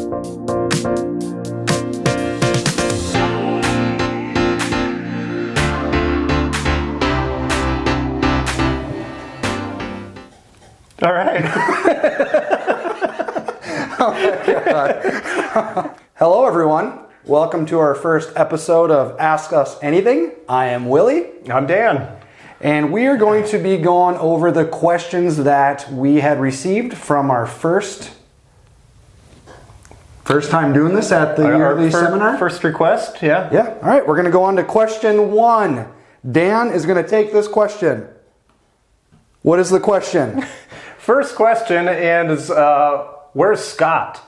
All right. Oh my God. Hello, everyone. Welcome to our first episode of Ask Us Anything. I am Willie. I'm Dan. And we are going to be going over the questions that we had received from our first time doing this at the yearly seminar. First request, yeah. Yeah. All right. We're going to go on to question 1. Dan is going to take this question. What is the question? First question is, where's Scott?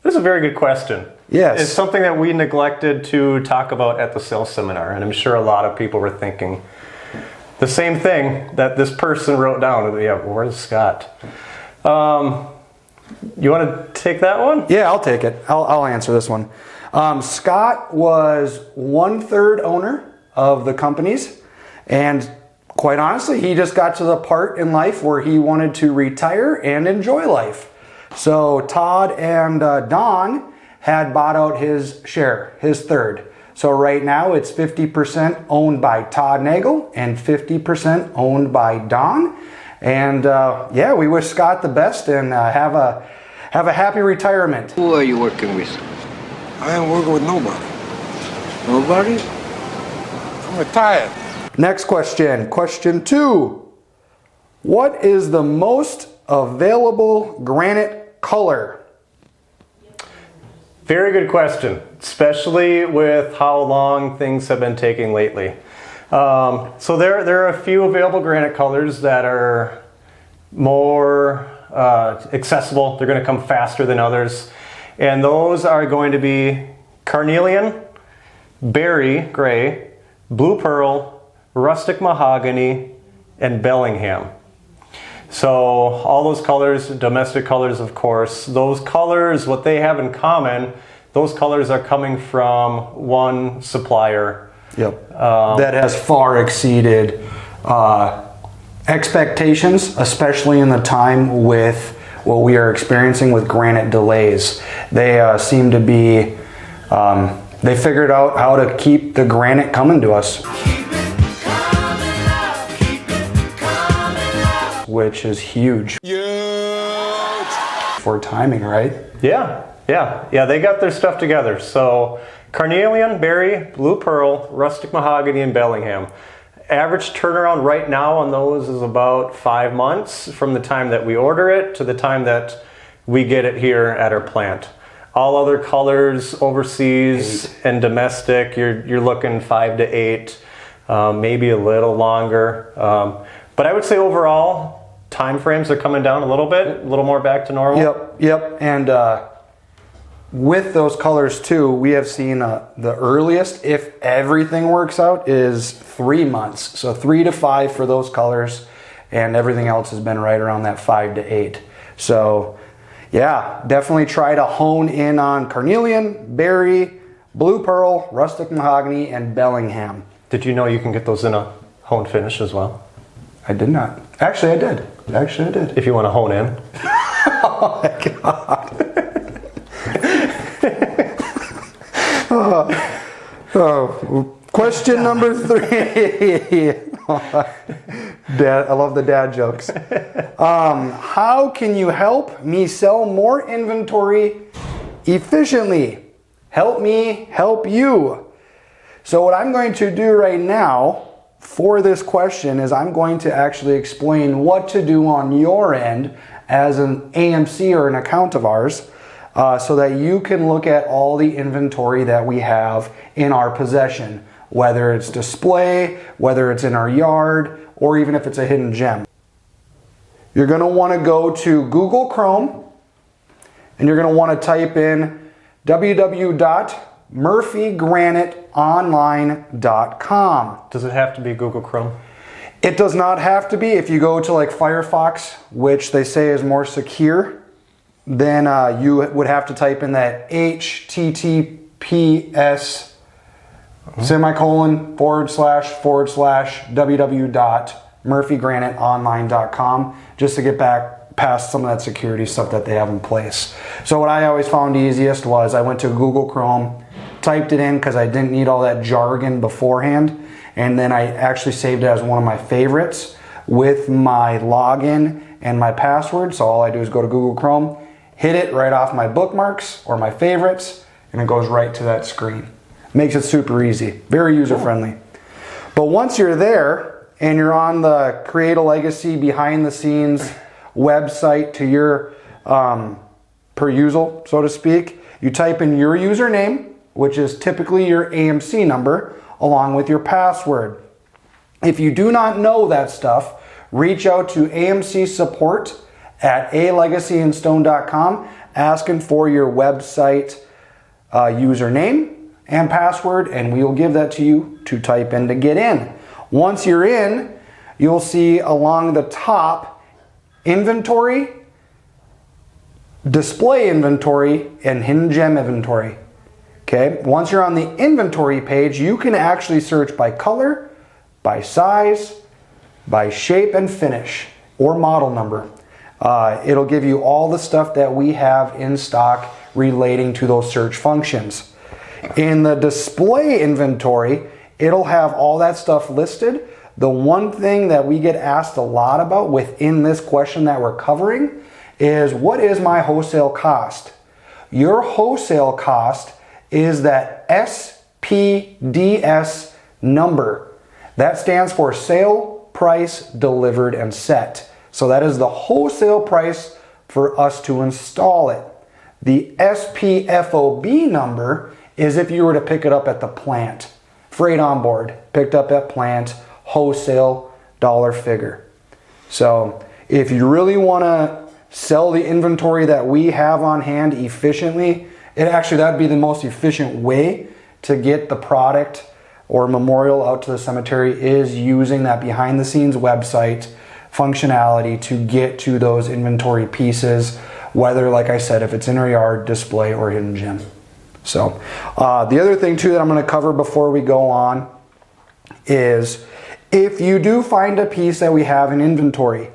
This is a very good question. Yes. It's something that we neglected to talk about at the sales seminar, and I'm sure a lot of people were thinking the same thing that this person wrote down. Yeah, where's Scott? You want to take that one? Yeah, I'll take it. I'll answer this one. Scott was 1/3 owner of the companies, and quite honestly, he just got to the part in life where he wanted to retire and enjoy life. So Todd and Don had bought out his share, his third. So right now it's 50% owned by Todd Nagel and 50% owned by Don. And yeah, we wish Scott the best and have a happy retirement. Who are you working with? I am working with nobody. Nobody? I'm retired. Next question, question 2. What is the most available granite color? Very good question, especially with how long things have been taking lately. So there are a few available granite colors that are more accessible. They're going to come faster than others. And those are going to be carnelian, berry gray, blue pearl, rustic mahogany, and Bellingham. So all those colors, domestic colors of course, those colors, what they have in common, those colors are coming from one supplier. Yep. That has far exceeded expectations, especially in the time with what we are experiencing with granite delays. They seem to be, they figured out how to keep the granite coming to us. Which is huge. For timing, right? Yeah, they got their stuff together. So carnelian, berry, blue pearl, rustic mahogany, and Bellingham. Average turnaround right now on those is about 5 months from the time that we order it to the time that we get it here at our plant. All other colors overseas and domestic, you're looking 5 to 8, maybe a little longer. But I would say overall, time frames are coming down a little bit, a little more back to normal. Yep. And with those colors too, we have seen the earliest, if everything works out, is 3 months. So 3 to 5 for those colors, and everything else has been right around that 5 to 8. So yeah, definitely try to hone in on carnelian, berry, blue pearl, rustic mahogany, and Bellingham. Did you know you can get those in a hone finish as well? I did not. Actually, I did. If you want to hone in. Oh my God. Question number 3. Dad, I love the dad jokes. How can you help me sell more inventory efficiently? Help me help you. So what I'm going to do right now for this question is I'm going to actually explain what to do on your end as an AMC or an account of ours, so that you can look at all the inventory that we have in our possession, whether it's display, whether it's in our yard, or even if it's a hidden gem. You're going to want to go to Google Chrome, and you're going to want to type in www.murphygraniteonline.com. Does it have to be Google Chrome? It does not have to be. If you go to like Firefox, which they say is more secure, then you would have to type in that HTTPS semicolon / www.murphygraniteonline.com just to get back past some of that security stuff that they have in place. So what I always found easiest was I went to Google Chrome, typed it in because I didn't need all that jargon beforehand, and then I actually saved it as one of my favorites with my login and my password. So all I do is go to Google Chrome, hit it right off my bookmarks or my favorites, and it goes right to that screen. Makes it super easy, very user friendly. But once you're there and you're on the Create a Legacy behind the scenes website to your perusal, so to speak, you type in your username, which is typically your AMC number, along with your password. If you do not know that stuff, reach out to AMC support at alegacyandstone.com asking for your website username and password, and we will give that to you to type in to get in. Once you're in, you'll see along the top inventory, display inventory, and hidden gem inventory. Okay, once you're on the inventory page, you can actually search by color, by size, by shape and finish, or model number. It'll give you all the stuff that we have in stock relating to those search functions. In the display inventory, it'll have all that stuff listed. The one thing that we get asked a lot about within this question that we're covering is, what is my wholesale cost? Your wholesale cost is that SPDS number. That stands for sale price delivered and set. So that is the wholesale price for us to install it. The SPFOB number is if you were to pick it up at the plant. Freight on board, picked up at plant, wholesale dollar figure. So if you really want to sell the inventory that we have on hand efficiently, that'd be the most efficient way to get the product or memorial out to the cemetery, is using that behind the scenes website functionality to get to those inventory pieces, whether, like I said, if it's in our yard, display, or hidden gem. So the other thing too that I'm going to cover before we go on is, if you do find a piece that we have in inventory,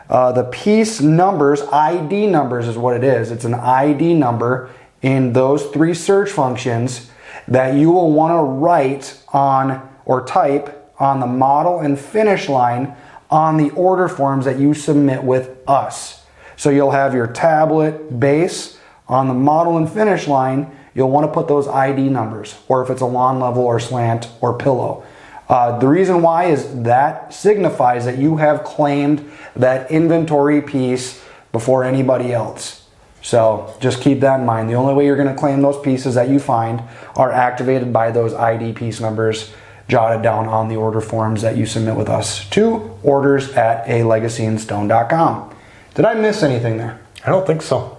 the piece numbers, ID numbers is what it is. It's an ID number in those three search functions that you will want to write on or type on the model and finish line on the order forms that you submit with us. So you'll have your tablet base on the model and finish line. You'll want to put those ID numbers, or if it's a lawn level or slant or pillow. The reason why is that signifies that you have claimed that inventory piece before anybody else. So just keep that in mind. The only way you're going to claim those pieces that you find are activated by those ID piece numbers jotted down on the order forms that you submit with us to orders@alegacyandstone.com. Did I miss anything there? I don't think so.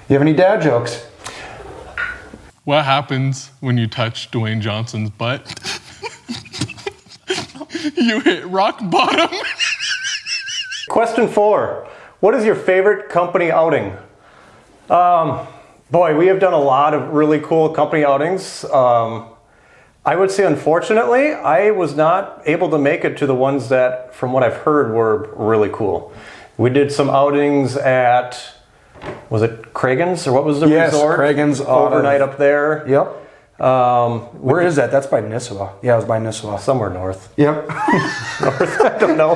You have any dad jokes? What happens when you touch Dwayne Johnson's butt? You hit rock bottom. Question 4. What is your favorite company outing? Boy, we have done a lot of really cool company outings. I would say, unfortunately, I was not able to make it to the ones that, from what I've heard, were really cool. We did some outings at, was it Cragen's, or what was the resort? Yes, Cragen's. Overnight up there. Yep. Where is that? That's by Nisswa. Yeah, it was by Nisswa. Somewhere north. Yep. North, I don't know.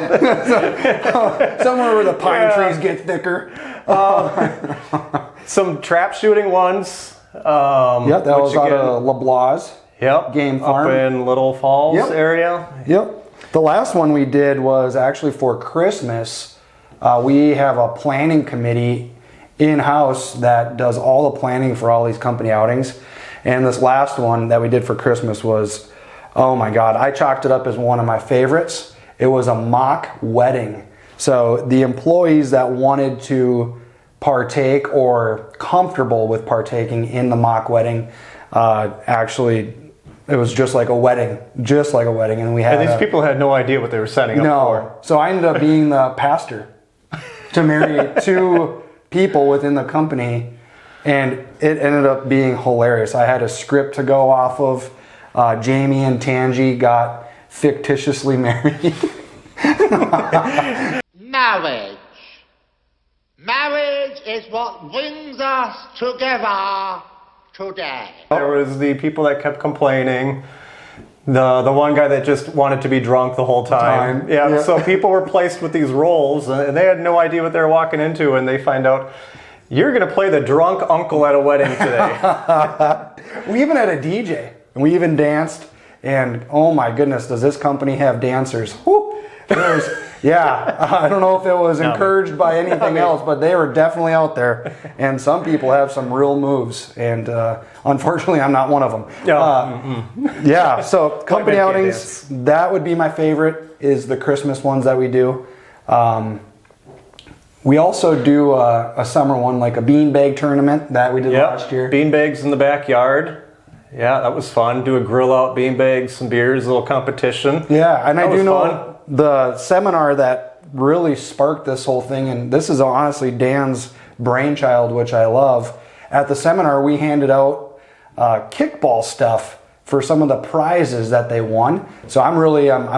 Somewhere where the pine trees get thicker. Some trap shooting ones. Yep, that was out of LeBlanc. Yep. Game farm. Up in Little Falls area. Yep. The last one we did was actually for Christmas. We have a planning committee in-house that does all the planning for all these company outings. And this last one that we did for Christmas was, oh my God, I chalked it up as one of my favorites. It was a mock wedding. So the employees that wanted to partake or comfortable with partaking in the mock wedding, actually, it was just like a wedding, And we had these people had no idea what they were signing up for. So I ended up being the pastor to marry 2 people within the company, and it ended up being hilarious. I had a script to go off of. Jamie and Tangi got fictitiously married. Knowledge. Marriage is what brings us together today. There was the people that kept complaining. The one guy that just wanted to be drunk the whole time. Yeah, so people were placed with these roles, and they had no idea what they were walking into, and they find out, you're going to play the drunk uncle at a wedding today. We even had a DJ, and we even danced, and oh my goodness, does this company have dancers? Whoop. I don't know if it was encouraged by anything else, but they were definitely out there. And some people have some real moves, and unfortunately, I'm not one of them. So company outings, that would be my favorite, is the Christmas ones that we do. We also do a summer one, like a beanbag tournament that we did last year. Beanbags in the backyard. Yeah, that was fun. Do a grill out, beanbags, some beers, a little competition. Yeah, and I do know fun. The seminar that really sparked this whole thing, and this is honestly Dan's brainchild, which I love. At the seminar, we handed out kickball stuff for some of the prizes that they won. So I'm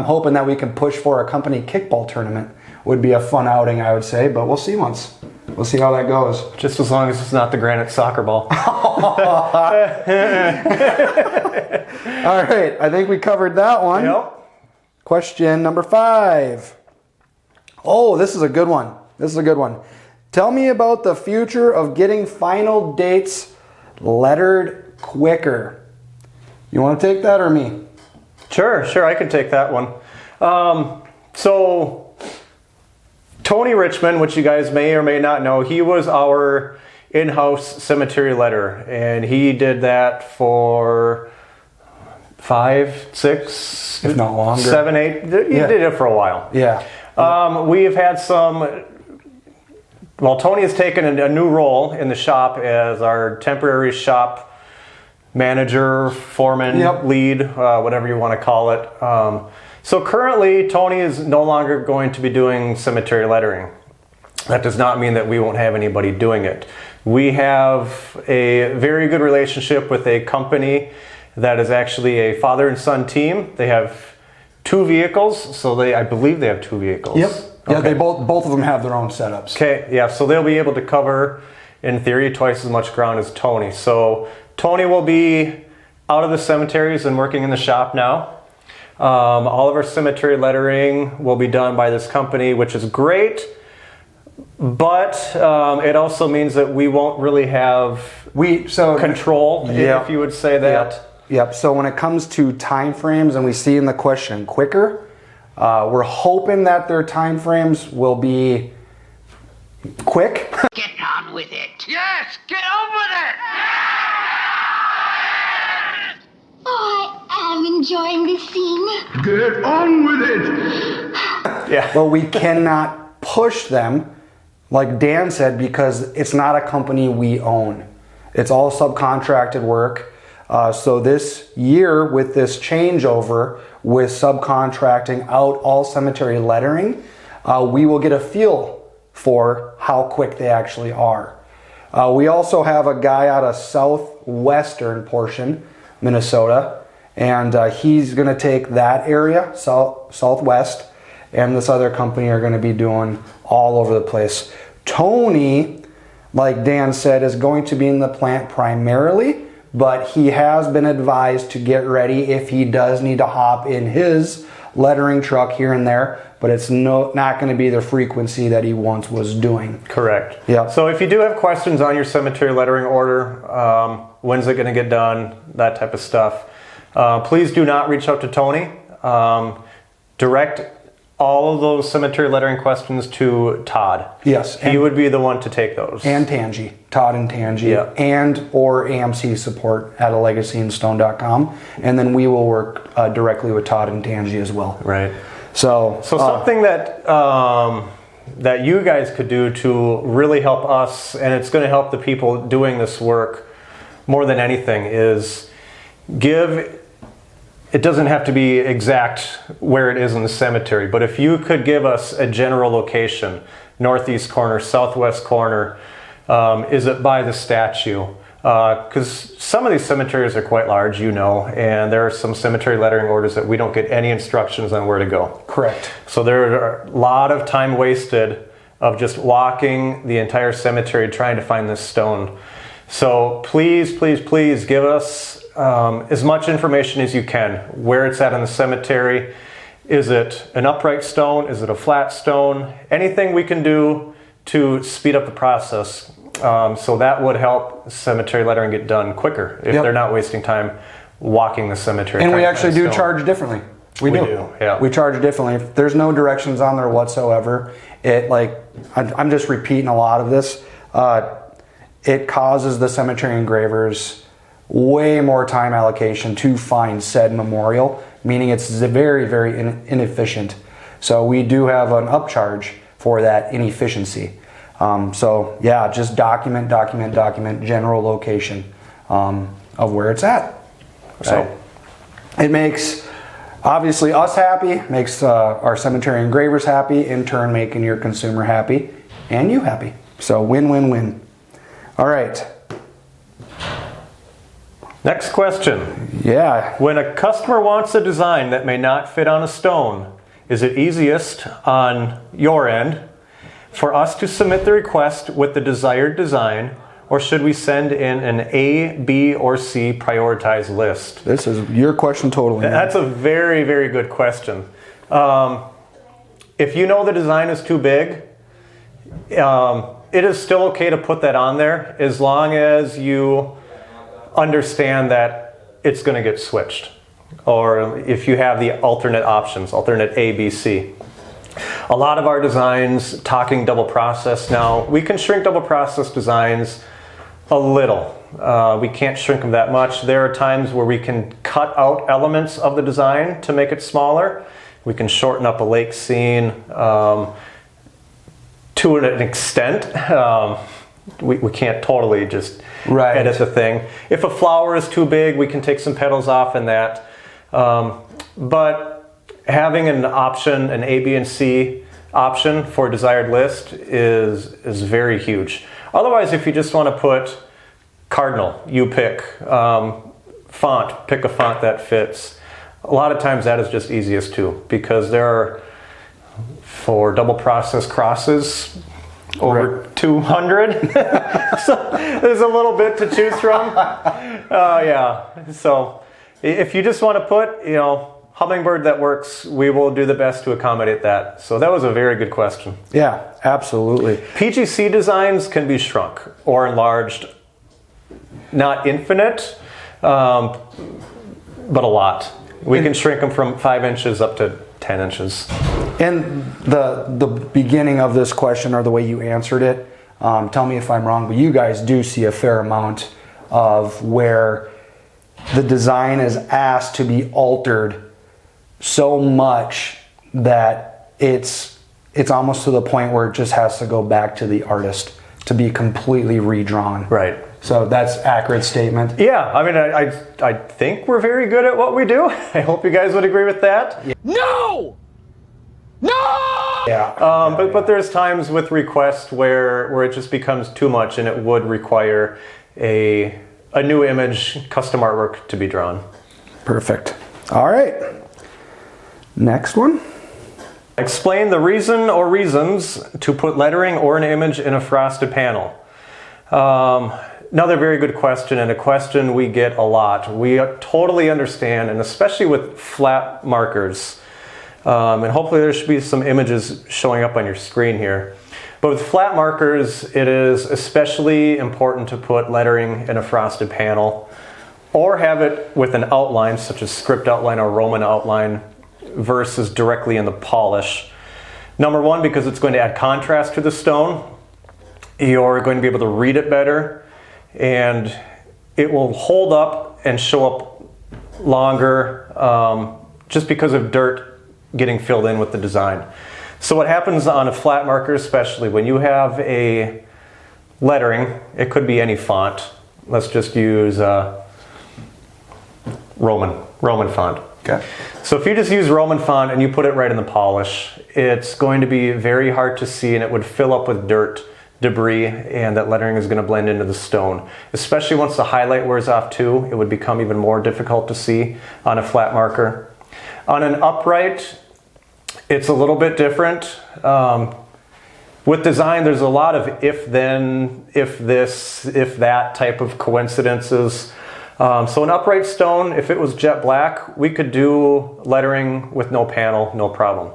hoping that we can push for a company kickball tournament. Would be a fun outing, I would say, but we'll see once. We'll see how that goes. Just as long as it's not the granite soccer ball. All right, I think we covered that one. Yep. Question number 5. Oh, this is a good one. Tell me about the future of getting final dates lettered quicker. You want to take that or me? Sure, I can take that one. So Tony Richmond, which you guys may or may not know, he was our in-house cemetery letterer, and he did that for 5, 6, if not longer, 7, 8. He did it for a while. Yeah. We have had some. Well, Tony has taken a new role in the shop as our temporary shop manager, foreman, lead, whatever you want to call it. So currently, Tony is no longer going to be doing cemetery lettering. That does not mean that we won't have anybody doing it. We have a very good relationship with a company that is actually a father and son team. They have 2 vehicles, so I believe they have 2 vehicles. Yep. Yeah, Okay. they both of them have their own setups. Okay, yeah, so they'll be able to cover, in theory, twice as much ground as Tony. So Tony will be out of the cemeteries and working in the shop now. All of our cemetery lettering will be done by this company, which is great, but it also means that we won't really have control, if you would say that. Yep. So when it comes to time frames, and we see in the question quicker, we're hoping that their time frames will be quick. Get on with it. Yes, get on with it. Oh, I am enjoying this scene. Get on with it. Yeah. But we cannot push them, like Dan said, because it's not a company we own. It's all subcontracted work. So this year, with this changeover with subcontracting out all cemetery lettering, we will get a feel for how quick they actually are. We also have a guy out of southwestern portion, Minnesota, and he's going to take that area, southwest, and this other company are going to be doing all over the place. Tony, like Dan said, is going to be in the plant primarily, but he has been advised to get ready if he does need to hop in his lettering truck here and there, but it's not going to be the frequency that he once was doing. Correct. Yeah. So if you do have questions on your cemetery lettering order, when's it going to get done, that type of stuff, please do not reach out to Tony. Direct all of those cemetery lettering questions to Todd. Yes. He would be the one to take those. And Tangi, Todd and Tangi, Yeah. and or AMC support at alegacyinstone.com, and then we will work directly with Todd and Tangi as well. Right. So something that that you guys could do to really help us, and it's going to help the people doing this work more than anything, is give. It doesn't have to be exact where it is in the cemetery, but if you could give us a general location, northeast corner, southwest corner, is it by the statue? Because some of these cemeteries are quite large, and there are some cemetery lettering orders that we don't get any instructions on where to go. correct. So there are a lot of time wasted of just walking the entire cemetery trying to find this stone. So please, please, please give us as much information as you can. Where it's at in the cemetery. Is it an upright stone? Is it a flat stone? Anything we can do to speed up the process. So that would help cemetery lettering get done quicker if Yep. they're not wasting time walking the cemetery. And we trying to actually find do stone. charge differently. We do. Yeah. We charge differently. If there's no directions on there whatsoever, I'm just repeating a lot of this. It causes the cemetery engravers way more time allocation to find said memorial, meaning it's very, very inefficient. So we do have an upcharge for that inefficiency. So yeah, just document general location of where it's at. So it makes obviously us happy, makes our cemetery engravers happy, in turn making your consumer happy and you happy. So win, win, win. All right. Next question. Yeah. When a customer wants a design that may not fit on a stone, is it easiest on your end for us to submit the request with the desired design, or should we send in an A, B, or C prioritized list? This is your question totally. Man. That's a very, very good question. If you know the design is too big, it is still okay to put that on there as long as you understand that it's going to get switched. Or if you have the alternate options, alternate A, B, C. A lot of our designs, talking double process now, we can shrink double process designs a little. We can't shrink them that much. There are times where we can cut out elements of the design to make it smaller. We can shorten up a lake scene to an extent. We can't totally just edit the thing. If a flower is too big, we can take some petals off in that. But having an option, an A, B, and C option for a desired list is very huge. Otherwise, if you just want to put cardinal, you pick. Font, pick a font that fits. A lot of times that is just easiest too, because there are, for double process crosses, over 200. So there's a little bit to choose from. Yeah. So if you just want to put, hummingbird that works, we will do the best to accommodate that. So that was a very good question. Yeah, absolutely. PGC designs can be shrunk or enlarged, not infinite, but a lot. We can shrink them from 5 inches up to 10 inches. And the beginning of this question, or the way you answered it, tell me if I'm wrong, but you guys do see a fair amount of where the design is asked to be altered so much that it's almost to the point where it just has to go back to the artist to be completely redrawn. Right. So that's an accurate statement. Yeah, I mean, I think we're very good at what we do. I hope you guys would agree with that. Yeah. No! No! Yeah. But there's times with requests where it just becomes too much and it would require a new image, custom artwork to be drawn. Perfect. All right. Next one. Explain the reason or reasons to put lettering or an image in a frosted panel. Another very good question, and a question we get a lot. We totally understand, and especially with flat markers, and hopefully there should be some images showing up on your screen here. But with flat markers, it is especially important to put lettering in a frosted panel, or have it with an outline, such as script outline or Roman outline, versus directly in the polish. Number one, because it's going to add contrast to the stone. You're going to be able to read it better, and it will hold up and show up longer just because of dirt getting filled in with the design. So what happens on a flat marker, especially when you have a lettering, it could be any font. Let's just use Roman font. Okay. So if you just use Roman font and you put it right in the polish, it's going to be very hard to see, and it would fill up with dirt, debris, and that lettering is going to blend into the stone. Especially once the highlight wears off too, it would become even more difficult to see on a flat marker. On an upright, it's a little bit different. with design, there's a lot of if then, if this, if that type of coincidences. So an upright stone, if it was jet black, we could do lettering with no panel, no problem.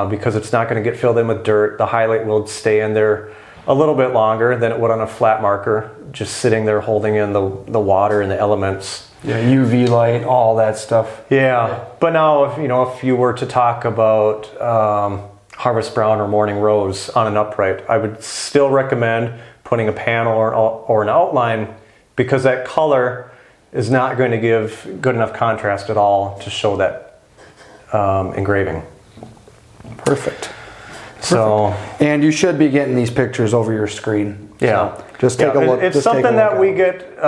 Because it's not going to get filled in with dirt. The highlight will stay in there a little bit longer than it would on a flat marker, just sitting there holding in the water and the elements. Yeah, UV light, all that stuff. Yeah, but now if you were to talk about Harvest Brown or Morning Rose on an upright, I would still recommend putting a panel or an outline, because that color is not going to give good enough contrast at all to show that engraving. Perfect. So, and you should be getting these pictures over your screen. yeah, So just take a look. It's just take a something look that at we it. get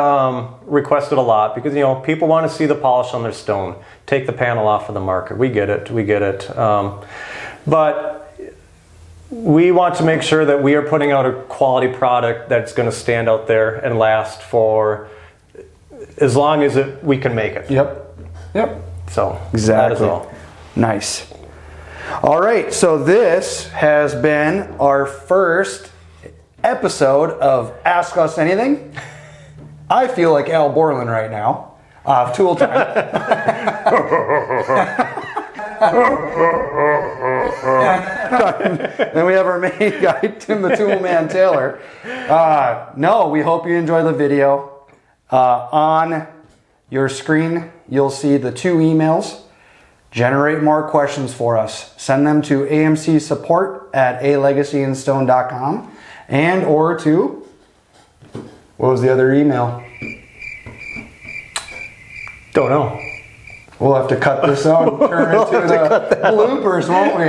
requested a lot, because people want to see the polish on their stone. Take the panel off of the marker. We get it. But we want to make sure that we are putting out a quality product that's going to stand out there and last for as long as we can make it. Yep. So Exactly. that is all. Nice. All right, so this has been our first episode of Ask Us Anything. I feel like Al Borland right now of Tool Time. Then we have our main guy, Tim the Tool Man Taylor. No, we hope you enjoy the video. On your screen, you'll see the 2 emails. Generate more questions for us. Send them to amcsupport@alegacyinstone.com and or to, what was the other email? Don't know. We'll have to cut this out and turn it to the bloopers, won't we?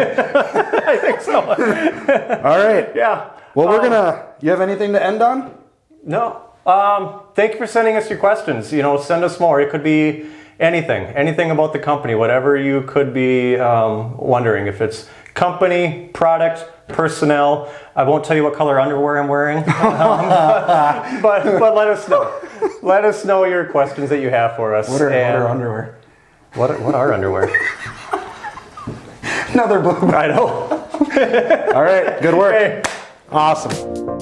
I think so. All right. Yeah. Well, you have anything to end on? No. Thank you for sending us your questions. Send us more. It could be anything about the company, whatever you could be wondering. If it's company, product, personnel. I won't tell you what color underwear I'm wearing, but let us know. Let us know your questions that you have for us. What are underwear? What are underwear? Another blooper. I know. All right. Good work. Hey. Awesome.